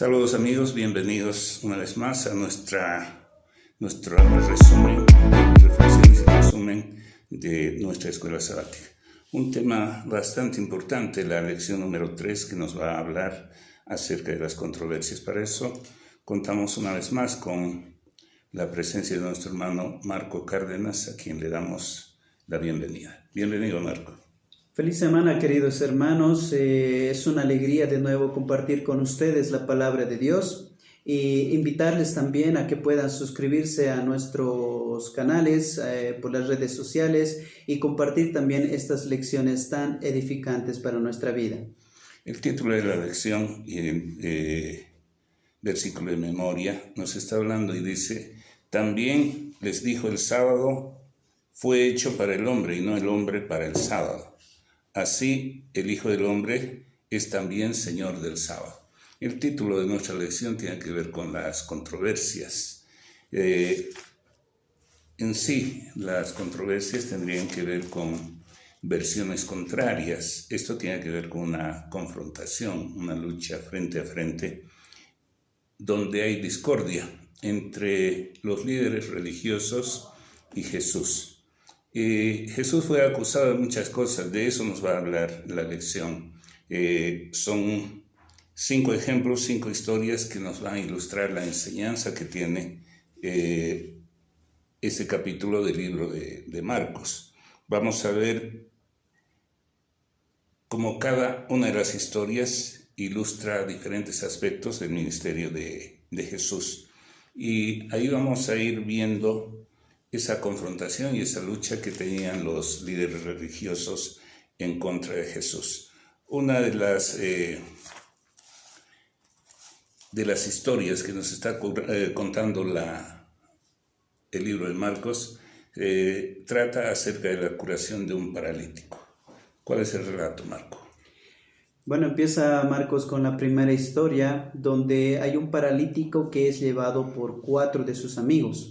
Saludos amigos, bienvenidos una vez más a nuestro resumen, reflexiones y resumen de nuestra escuela sabática. Un tema bastante importante, la lección número 3, que nos va a hablar acerca de las controversias. Para eso contamos una vez más con la presencia de nuestro hermano Marco Cárdenas, a quien le damos la bienvenida. Bienvenido, Marco. Feliz semana, queridos hermanos. Es una alegría de nuevo compartir con ustedes la palabra de Dios y invitarles también a que puedan suscribirse a nuestros canales por las redes sociales y compartir también estas lecciones tan edificantes para nuestra vida. El título de la lección y el versículo de memoria nos está hablando y dice: también les dijo, el sábado fue hecho para el hombre y no el hombre para el sábado. Así, el Hijo del Hombre es también Señor del sábado. El título de nuestra lección tiene que ver con las controversias. En sí, las controversias tendrían que ver con versiones contrarias. Esto tiene que ver con una confrontación, una lucha frente a frente, donde hay discordia entre los líderes religiosos y Jesús. Jesús fue acusado de muchas cosas, de eso nos va a hablar la lección. Son 5 ejemplos, 5 historias que nos van a ilustrar la enseñanza que tiene este capítulo del libro de Marcos. Vamos a ver cómo cada una de las historias ilustra diferentes aspectos del ministerio de Jesús. Y ahí vamos a ir viendo esa confrontación y esa lucha que tenían los líderes religiosos en contra de Jesús. Una de las historias que nos está contando el libro de Marcos trata acerca de la curación de un paralítico. ¿Cuál es el relato, Marco? Empieza Marcos con la primera historia, donde hay un paralítico que es llevado por 4 de sus amigos.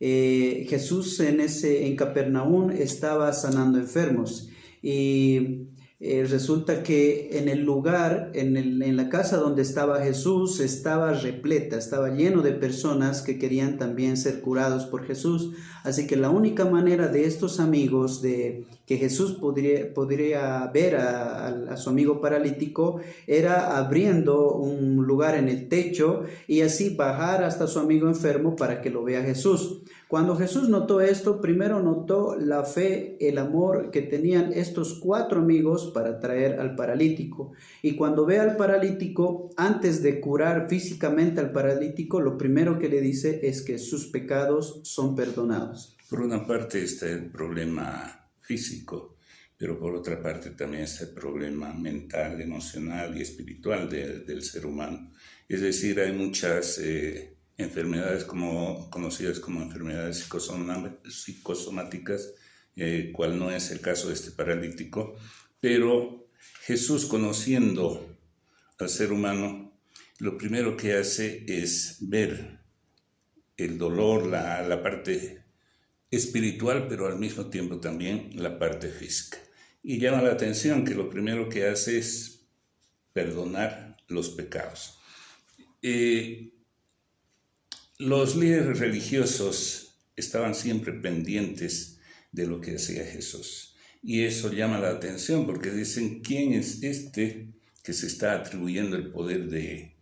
Jesús en Capernaum estaba sanando enfermos y resulta que en el lugar, en la casa donde estaba Jesús, estaba repleta, estaba lleno de personas que querían también ser curados por Jesús. Así que la única manera de estos amigos de que Jesús podría ver a su amigo paralítico era abriendo un lugar en el techo y así bajar hasta su amigo enfermo para que lo vea Jesús. Cuando Jesús notó esto, primero notó la fe, el amor que tenían estos 4 amigos para traer al paralítico. Y cuando ve al paralítico, antes de curar físicamente al paralítico, lo primero que le dice es que sus pecados son perdonados. Por una parte está el problema físico, pero por otra parte también está el problema mental, emocional y espiritual del ser humano. Es decir, hay muchas enfermedades conocidas como enfermedades psicosomáticas, cual no es el caso de este paralítico, pero Jesús, conociendo al ser humano, lo primero que hace es ver el dolor, la parte espiritual, pero al mismo tiempo también la parte física. Y llama la atención que lo primero que hace es perdonar los pecados. Los líderes religiosos estaban siempre pendientes de lo que hacía Jesús. Y eso llama la atención porque dicen, ¿quién es este que se está atribuyendo el poder de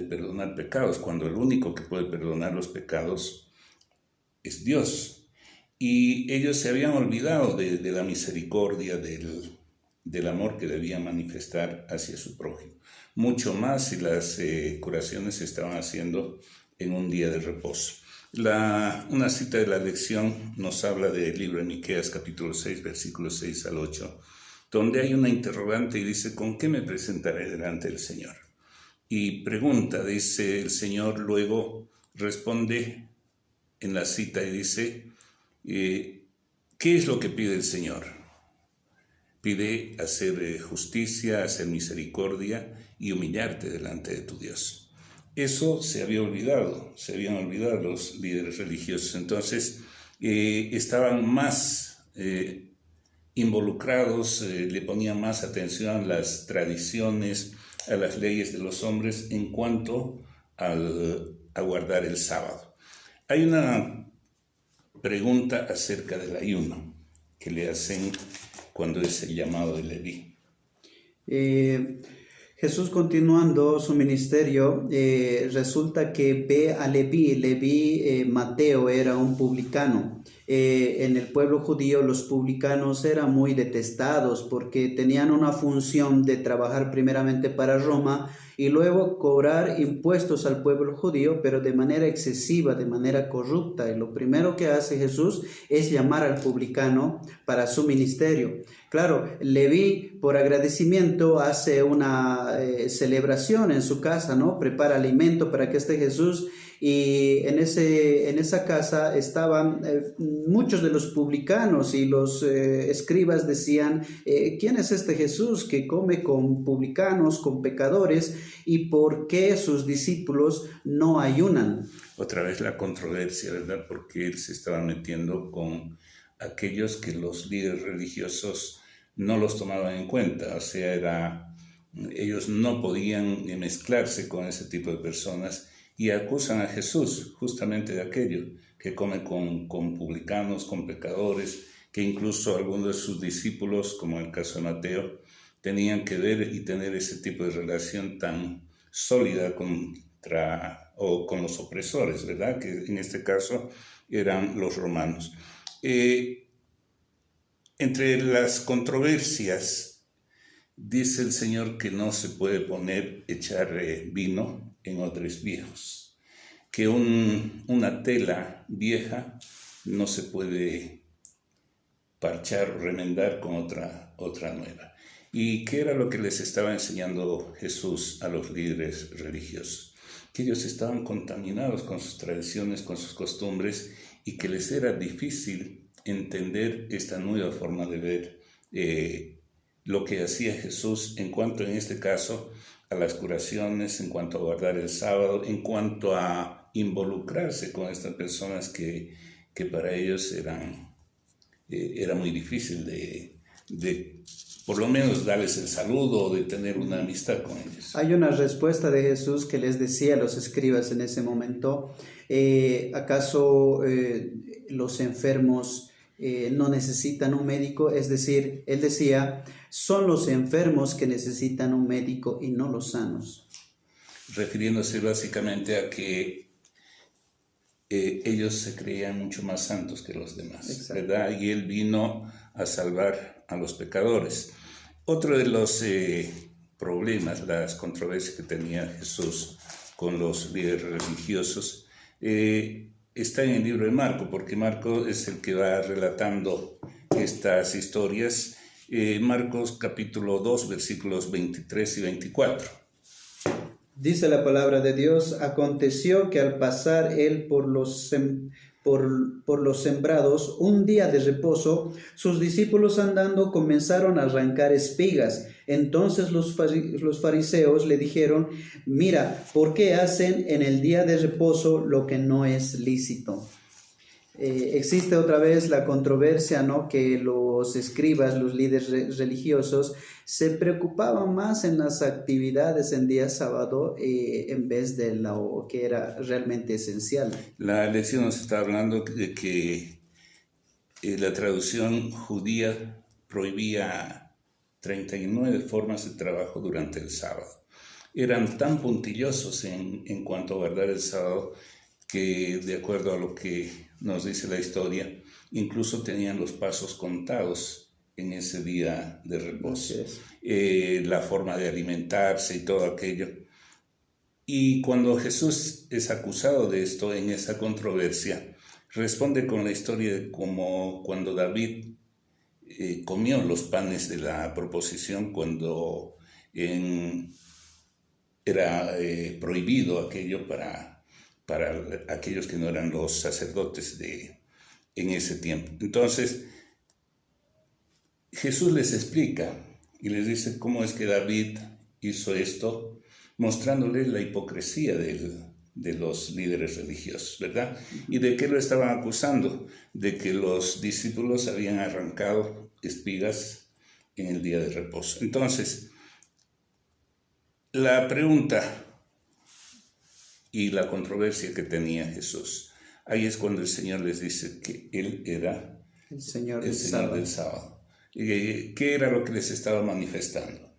perdonar pecados? Cuando el único que puede perdonar los pecados es Dios. Y ellos se habían olvidado de la misericordia, del amor que debían manifestar hacia su prójimo. Mucho más si las curaciones se estaban haciendo en un día de reposo. Una cita de la lección nos habla del libro de Miqueas, capítulo 6, versículos 6 al 8, donde hay una interrogante y dice, ¿con qué me presentaré delante del Señor? Y pregunta, dice el Señor, luego responde en la cita y dice, ¿qué es lo que pide el Señor? Pide hacer justicia, hacer misericordia y humillarte delante de tu Dios. Eso se habían olvidado los líderes religiosos. Entonces estaban más involucrados, le ponían más atención a las tradiciones, a las leyes de los hombres en cuanto a guardar el sábado. Hay una pregunta acerca del ayuno que le hacen cuando es el llamado de Leví. Jesús, continuando su ministerio, resulta que ve a Leví. Mateo era un publicano. En el pueblo judío los publicanos eran muy detestados porque tenían una función de trabajar primeramente para Roma y luego cobrar impuestos al pueblo judío, pero de manera excesiva, de manera corrupta. Y lo primero que hace Jesús es llamar al publicano para su ministerio. Claro, Leví, por agradecimiento, hace una celebración en su casa, ¿no? Prepara alimento para que esté Jesús. Y en esa casa estaban muchos de los publicanos, y los escribas decían, ¿quién es este Jesús que come con publicanos, con pecadores? ¿Y por qué sus discípulos no ayunan? Otra vez la controversia, ¿verdad? Porque él se estaba metiendo con aquellos que los líderes religiosos no los tomaban en cuenta. O sea, ellos no podían mezclarse con ese tipo de personas, y acusan a Jesús justamente de aquello, que come con publicanos, con pecadores, que incluso algunos de sus discípulos, como en el caso de Mateo, tenían que ver y tener ese tipo de relación tan sólida con los opresores, ¿verdad? Que en este caso eran los romanos. Entre las controversias, dice el Señor que no se puede echar vino en odres viejos, que una tela vieja no se puede parchar o remendar con otra nueva. ¿Y qué era lo que les estaba enseñando Jesús a los líderes religiosos? Que ellos estaban contaminados con sus tradiciones, con sus costumbres, y que les era difícil entender esta nueva forma de ver lo que hacía Jesús en cuanto, en este caso, a las curaciones, en cuanto a guardar el sábado, en cuanto a involucrarse con estas personas que para ellos era muy difícil de por lo menos darles el saludo o de tener una amistad con ellos. Hay una respuesta de Jesús que les decía a los escribas en ese momento: ¿acaso los enfermos no necesitan un médico? Es decir, él decía, son los enfermos que necesitan un médico y no los sanos. Refiriéndose básicamente a que ellos se creían mucho más santos que los demás. Exacto. ¿Verdad? Y él vino a salvar a los pecadores. Otro de los problemas, las controversias que tenía Jesús con los líderes religiosos, está en el libro de Marco, porque Marco es el que va relatando estas historias. Marcos capítulo 2, versículos 23 y 24. Dice la palabra de Dios: aconteció que al pasar él por los sembrados un día de reposo, sus discípulos andando comenzaron a arrancar espigas. Entonces los fariseos le dijeron: mira, ¿por qué hacen en el día de reposo lo que no es lícito? Existe otra vez la controversia, ¿no? Que los escribas, los líderes religiosos, se preocupaban más en las actividades en día sábado en vez de lo que era realmente esencial. La lección nos está hablando de que la traducción judía prohibía 39 formas de trabajo durante el sábado. Eran tan puntillosos en cuanto a guardar el sábado que, de acuerdo a lo que nos dice la historia, incluso tenían los pasos contados en ese día de reposo. La forma de alimentarse y todo aquello. Y cuando Jesús es acusado de esto, en esa controversia, responde con la historia de cómo cuando David comió los panes de la proposición, cuando era prohibido aquello para aquellos que no eran los sacerdotes en ese tiempo. Entonces, Jesús les explica y les dice cómo es que David hizo esto, mostrándoles la hipocresía de los líderes religiosos, ¿verdad? ¿Y de qué lo estaban acusando? De que los discípulos habían arrancado espigas en el día de reposo. Entonces, la pregunta y la controversia que tenía Jesús. Ahí es cuando el Señor les dice que Él era el Señor el Señor del sábado. ¿Qué era lo que les estaba manifestando?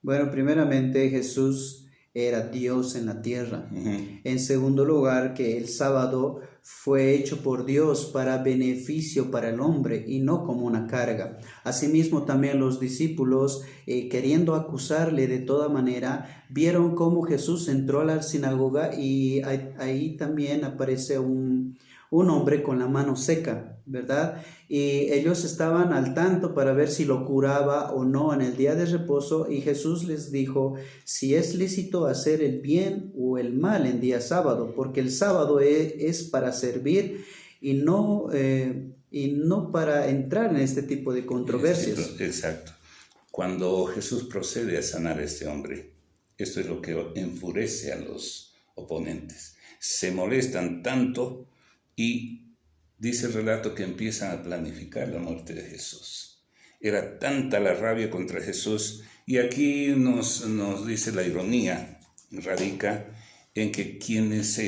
Bueno, primeramente Jesús era Dios en la tierra. Uh-huh. En segundo lugar, que el sábado fue hecho por Dios para beneficio para el hombre y no como una carga. Asimismo, también los discípulos, queriendo acusarle de toda manera, vieron cómo Jesús entró a la sinagoga y ahí también aparece un hombre con la mano seca, ¿verdad? Y ellos estaban al tanto para ver si lo curaba o no en el día de reposo, y Jesús les dijo si es lícito hacer el bien o el mal en día sábado, porque el sábado es para servir y no para entrar en este tipo de controversias. Exacto. Cuando Jesús procede a sanar a este hombre, esto es lo que enfurece a los oponentes. Se molestan tanto y dice el relato que empiezan a planificar la muerte de Jesús. Era tanta la rabia contra Jesús, y aquí nos dice la ironía, radica en que quienes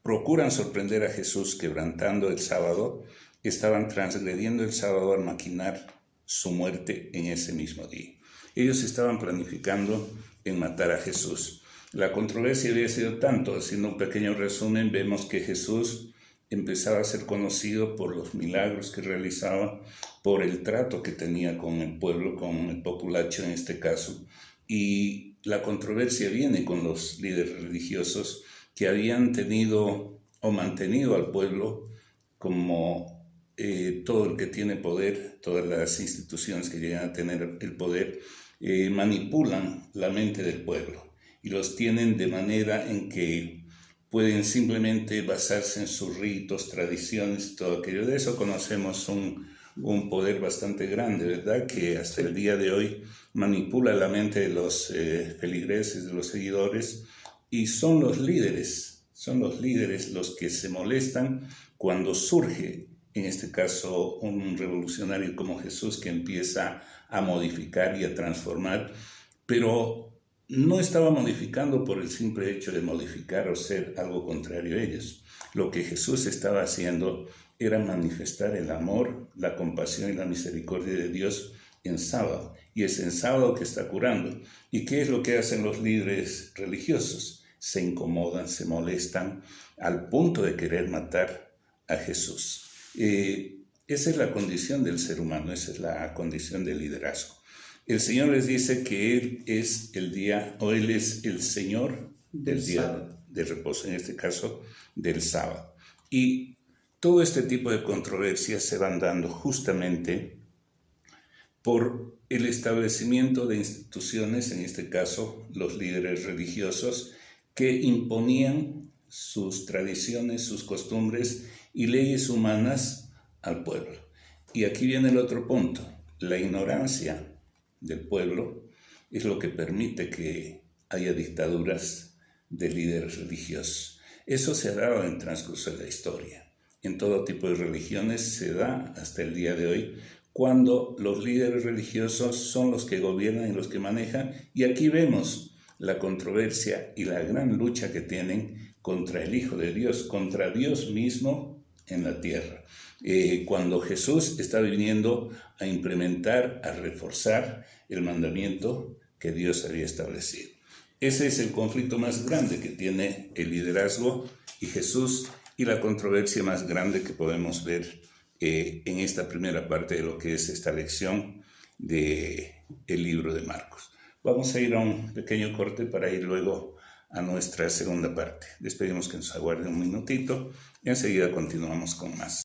procuran sorprender a Jesús quebrantando el sábado, estaban transgrediendo el sábado al maquinar su muerte en ese mismo día. Ellos estaban planificando en matar a Jesús. La controversia había sido tanto, haciendo un pequeño resumen, vemos que Jesús empezaba a ser conocido por los milagros que realizaba, por el trato que tenía con el pueblo, con el populacho en este caso, y la controversia viene con los líderes religiosos que habían tenido o mantenido al pueblo como todo el que tiene poder, todas las instituciones que llegan a tener el poder, manipulan la mente del pueblo y los tienen de manera en que pueden simplemente basarse en sus ritos, tradiciones, todo aquello. De eso conocemos un poder bastante grande, ¿verdad? Que hasta el día de hoy manipula la mente de los feligreses, de los seguidores, y son los líderes los que se molestan cuando surge, en este caso, un revolucionario como Jesús que empieza a modificar y a transformar, pero no estaba modificando por el simple hecho de modificar o ser algo contrario a ellos. Lo que Jesús estaba haciendo era manifestar el amor, la compasión y la misericordia de Dios en sábado. Y es en sábado que está curando. ¿Y qué es lo que hacen los líderes religiosos? Se incomodan, se molestan al punto de querer matar a Jesús. Esa es la condición del ser humano, esa es la condición del liderazgo. El Señor les dice que Él es Él es el Señor del día de reposo, en este caso del sábado. Y todo este tipo de controversias se van dando justamente por el establecimiento de instituciones, en este caso los líderes religiosos, que imponían sus tradiciones, sus costumbres y leyes humanas al pueblo. Y aquí viene el otro punto, la ignorancia del pueblo es lo que permite que haya dictaduras de líderes religiosos. Eso se ha dado en el transcurso de la historia. En todo tipo de religiones se da hasta el día de hoy, cuando los líderes religiosos son los que gobiernan y los que manejan, y aquí vemos la controversia y la gran lucha que tienen contra el Hijo de Dios, contra Dios mismo en la tierra. Cuando Jesús está viniendo a implementar, a reforzar el mandamiento que Dios había establecido. Ese es el conflicto más grande que tiene el liderazgo y Jesús, y la controversia más grande que podemos ver en esta primera parte de lo que es esta lección del libro de Marcos. Vamos a ir a un pequeño corte para ir luego a nuestra segunda parte. Les pedimos que nos aguarden un minutito y enseguida continuamos con más.